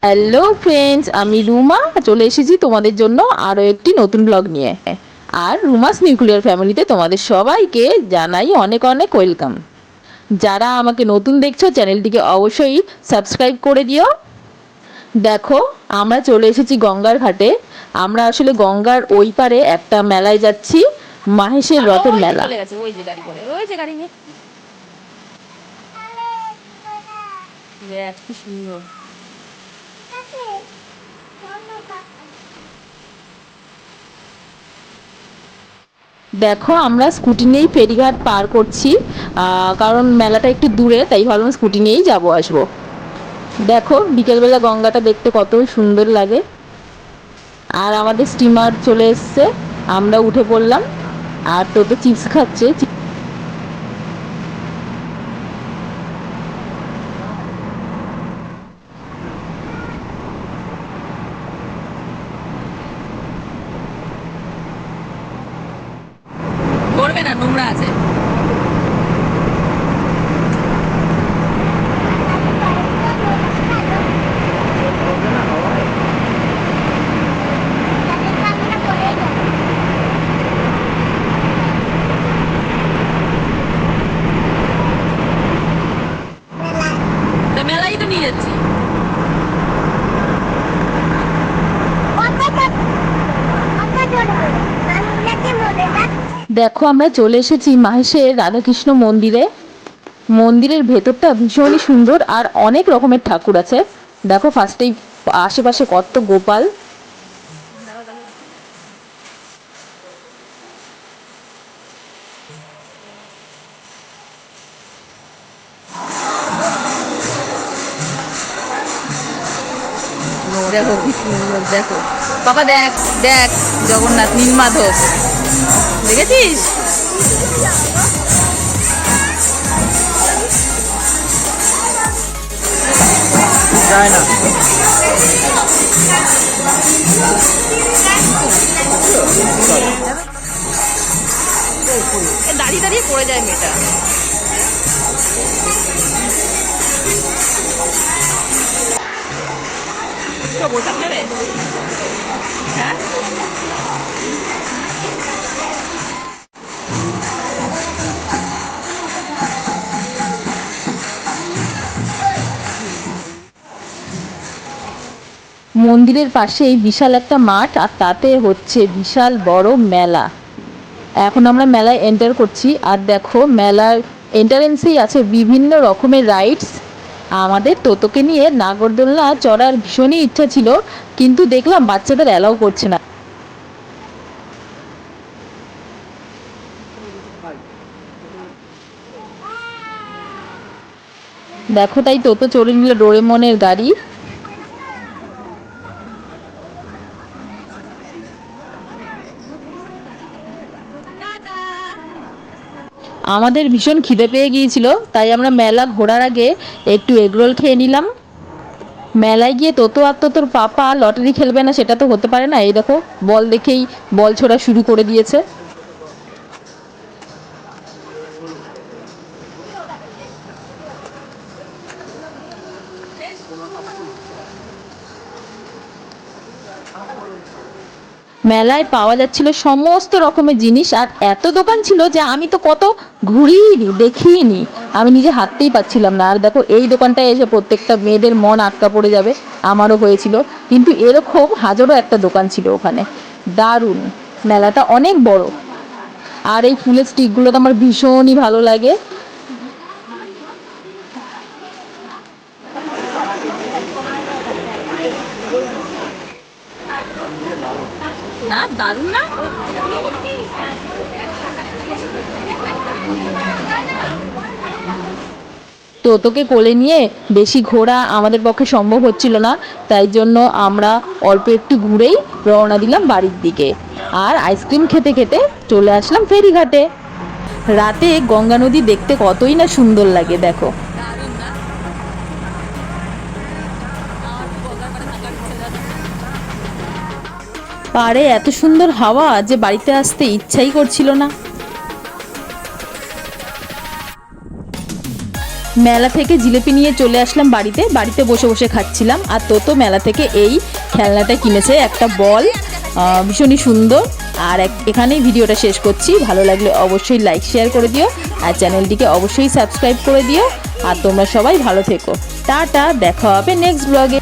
Hello friends, আমি রুমা চলে এসেছি তোমাদের জন্য আরও একটি নতুন ব্লগ নিয়ে। আর রুমাস নিউক্লিয়ার ফ্যামিলিতে তোমাদের সবাইকে জানাই অনেক অনেক ওয়েলকাম। যারা আমাকে নতুন দেখছো চ্যানেলটিকে অবশ্যই সাবস্ক্রাইব করে দিও। দেখো, আমরা চলে এসেছি গঙ্গার ঘাটে। আমরা আসলে গঙ্গার ওই পারে একটা মেলায় যাচ্ছি, মাহেশের রথের মেলা। ওই যে গাড়ি করে, ওই যে গাড়ি নিয়ে কি সুন্দর। দেখো, আমরা স্কুটি নিয়েই ফেরিঘাট পার করছি, কারণ মেলাটা একটু দূরে, তাই ভাবলাম স্কুটি নিয়েই যাবো আসবো। দেখো, বিকেলবেলা গঙ্গাটা দেখতে কত সুন্দর লাগে। আর আমাদের স্টিমার চলে এসছে, আমরা উঠে পড়লাম। আর তো চিপস খাচ্ছে। করবে না, নোংরা আছে। মেলাই তো নিয়ে যাচ্ছি। দেখো, আমরা চলে এসেছি মাহেশের রাধাকৃষ্ণ মন্দিরে। মন্দিরের ভেতরটা ভীষণই সুন্দর আর অনেক রকমের ঠাকুর আছে। দেখো, ফার্স্টেই আশেপাশে কত গোপাল। দেখো কি সুন্দর, দেখো বাবা, দেখ দেখ জগন্নাথ নীলমাধব, দেখেছিস? যায় না। দাঁড়িয়ে দাঁড়িয়ে পড়ে যায় মেয়েটা। হ্যাঁ, মন্দিরের পাশেই বিশাল একটা মাঠ, আর তাতে হচ্ছে বিশাল বড় মেলা। এখন আমরা মেলায় এন্টার করছি, আর দেখো মেলার এন্টারেন্সেই আছে বিভিন্ন রকমের রাইডস। আমাদের তোতোকে নিয়ে নাগরদোলনা চড়ার ভীষণই ইচ্ছা ছিল, কিন্তু দেখলাম বাচ্চাদের অ্যালাউ করছে না। দেখো, তাই তোতো চড়ে নিল ডোরেমনের গাড়ি। আমাদের ভীষণ খিদে পেয়ে গিয়েছিল, তাই আমরা মেলা ঘোরার আগে একটু এগরোল খেয়ে নিলাম। মেলায় গিয়ে তোতো আর তোর পাপা লটারি খেলবে না সেটা তো হতে পারে না। এই দেখো, বল দেখেই বল ছোড়া শুরু করে দিয়েছে। মেলায় পাওয়া যাচ্ছিল সমস্ত রকমের জিনিস, আর এত দোকান ছিল যে আমি তো কত ঘুরিনি, দেখিনি, আমি নিজে হাঁটতেই পাচ্ছিলাম না। আর দেখো, এই দোকানটায় এসে প্রত্যেকটা মেয়েদের মন আটকা পড়ে যাবে, আমারও হয়েছিল। কিন্তু এরকম হাজারো একটা দোকান ছিল ওখানে। দারুণ, মেলাটা অনেক বড়। আর এই ফুলের স্টিকগুলো তো আমার ভীষণই ভালো লাগে। না, দারুণ না? তো তোকে কোলে নিয়ে বেশি ঘোরা আমাদের পক্ষে সম্ভব হচ্ছিল না, তাই জন্য আমরা অল্প একটু ঘুরেই রওনা দিলাম বাড়ির দিকে। আর আইসক্রিম খেতে খেতে চলে আসলাম ফেরিঘাটে। রাতে গঙ্গা নদী দেখতে কতই না সুন্দর লাগে, দেখো। পাড়ে এত সুন্দর হাওয়া যে বাড়িতে আসতে ইচ্ছাই করছিল না। মেলা থেকে জিলিপি নিয়ে চলে আসলাম বাড়িতে বসে বসে খাচ্ছিলাম। আর তো মেলা থেকে এই খেলনাটা কিনেছে, একটা বল, ভীষণই সুন্দর। আর এখানেই ভিডিওটা শেষ করছি। ভালো লাগলে অবশ্যই লাইক শেয়ার করে দিও, আর চ্যানেলটিকে অবশ্যই সাবস্ক্রাইব করে দিও। আর তোমরা সবাই ভালো থেকো। টাটা, দেখা হবে নেক্সট ব্লগে।